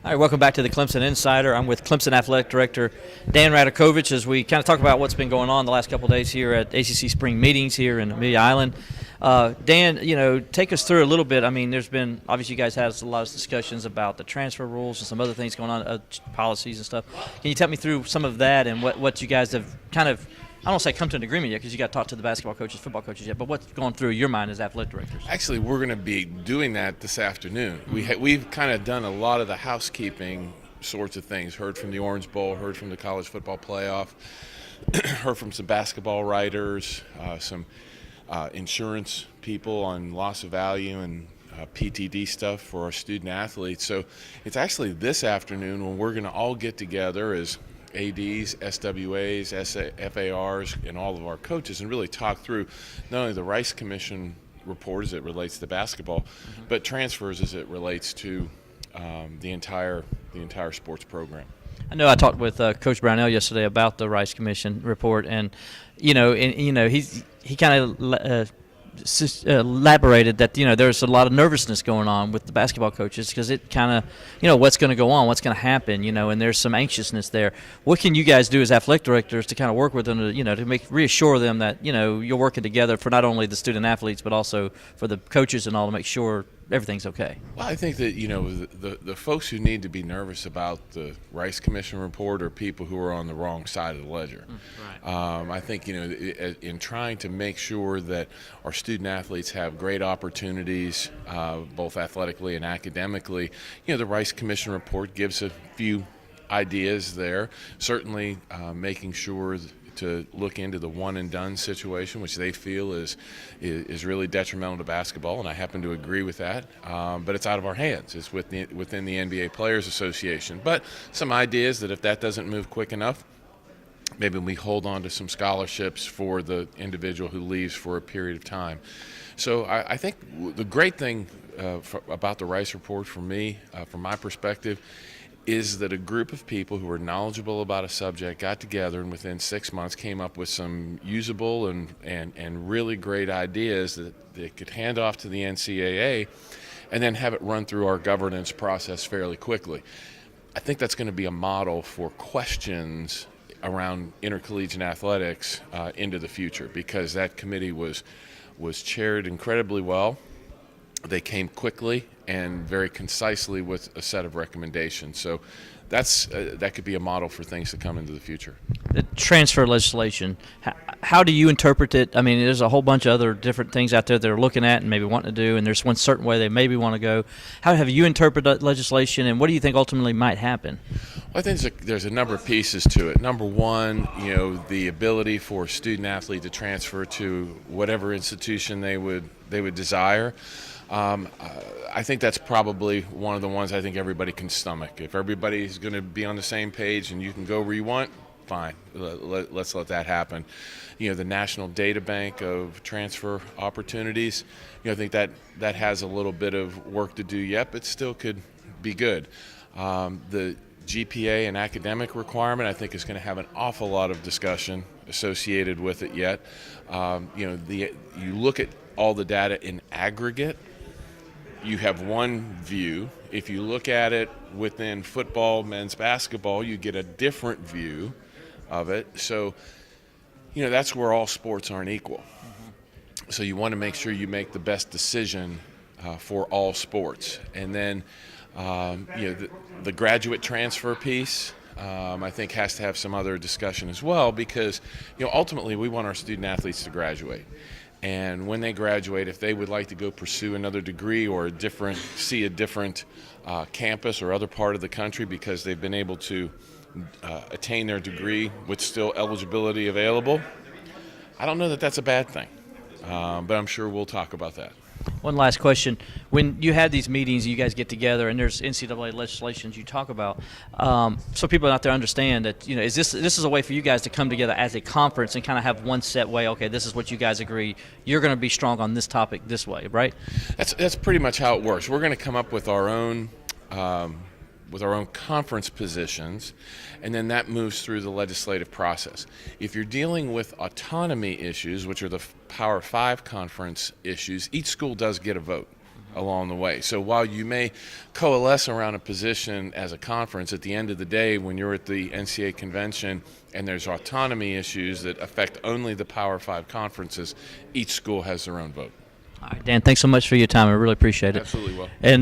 All right, welcome back to the Clemson Insider. I'm with Clemson Athletic Director Dan Radakovich as we kind of talk about what's been going on the last couple of days here at ACC Spring Meetings here in Amelia Island. Dan, take us through a little bit. I mean, there's been, obviously you guys had a lot of discussions about the transfer rules and some other things going on, policies and stuff. Can you take me through some of that and what you guys have kind of, I don't say come to an agreement yet because you got to talk to the basketball coaches, football coaches yet, but what's going through your mind as athletic directors? Actually, we're going to be doing that this afternoon. We've kind of done a lot of the housekeeping sorts of things. Heard from the Orange Bowl, heard from the College Football Playoff, heard from some basketball writers, some insurance people on loss of value and PTD stuff for our student athletes. So it's actually this afternoon when we're going to all get together as ADs, SWAs, FARs, and all of our coaches and really talk through not only the Rice Commission report as it relates to basketball, but transfers as it relates to the entire sports program. I know I talked with Coach Brownell yesterday about the Rice Commission report, and he kind of elaborated that there's a lot of nervousness going on with the basketball coaches because it kind of what's going to go on, what's going to happen, and there's some anxiousness there. What can you guys do as athletic directors to kind of work with them to reassure them that you're working together for not only the student athletes but also for the coaches and all to make sure everything's okay? Well, I think that the folks who need to be nervous about the Rice Commission report are people who are on the wrong side of the ledger. Right. I think in trying to make sure that our student athletes have great opportunities, both athletically and academically, the Rice Commission report gives a few ideas there. Certainly, making sure to look into the one and done situation, which they feel is really detrimental to basketball, and I happen to agree with that. But it's out of our hands. It's within the NBA Players Association. But some ideas that if that doesn't move quick enough, maybe we hold on to some scholarships for the individual who leaves for a period of time. So I think the great thing about the Rice report for me, from my perspective, is that a group of people who are knowledgeable about a subject got together and within 6 months came up with some usable and really great ideas that they could hand off to the NCAA and then have it run through our governance process fairly quickly. I think that's going to be a model for questions around intercollegiate athletics into the future, because that committee was chaired incredibly well. They came quickly and very concisely with a set of recommendations. So that could be a model for things to come into the future. The transfer legislation, how do you interpret it? I mean, there's a whole bunch of other different things out there that are looking at and maybe wanting to do, and there's one certain way they maybe want to go. How have you interpreted that legislation, and what do you think ultimately might happen? Well, I think there's a number of pieces to it. Number one, the ability for a student athlete to transfer to whatever institution they would desire. I think that's probably one of the ones I think everybody can stomach. If everybody's going to be on the same page and you can go where you want, fine. Let's let that happen. The National Data Bank of transfer opportunities, I think that has a little bit of work to do yet, but still could be good. The GPA and academic requirement, I think, is going to have an awful lot of discussion associated with it yet. You look at all the data in aggregate, you have one view. If you look at it within football, men's basketball, you get a different view of it. So, that's where all sports aren't equal. Mm-hmm. So you want to make sure you make the best decision for all sports. And then, the graduate transfer piece, I think, has to have some other discussion as well, because, ultimately we want our student athletes to graduate. And when they graduate, if they would like to go pursue another degree or see a different campus or other part of the country because they've been able to attain their degree with still eligibility available, I don't know that that's a bad thing, but I'm sure we'll talk about that. One last question. When you have these meetings, you guys get together, and there's NCAA legislations you talk about, so people out there understand that, this is a way for you guys to come together as a conference and kind of have one set way. Okay, this is what you guys agree. You're going to be strong on this topic this way, right? That's pretty much how it works. We're going to come up with our own conference positions, and then that moves through the legislative process. If you're dealing with autonomy issues, which are the Power 5 conference issues, each school does get a vote. along the way. So while you may coalesce around a position as a conference, at the end of the day, when you're at the NCAA convention and there's autonomy issues that affect only the Power 5 conferences, each school has their own vote. All right, Dan, thanks so much for your time. I really appreciate it. Absolutely will. And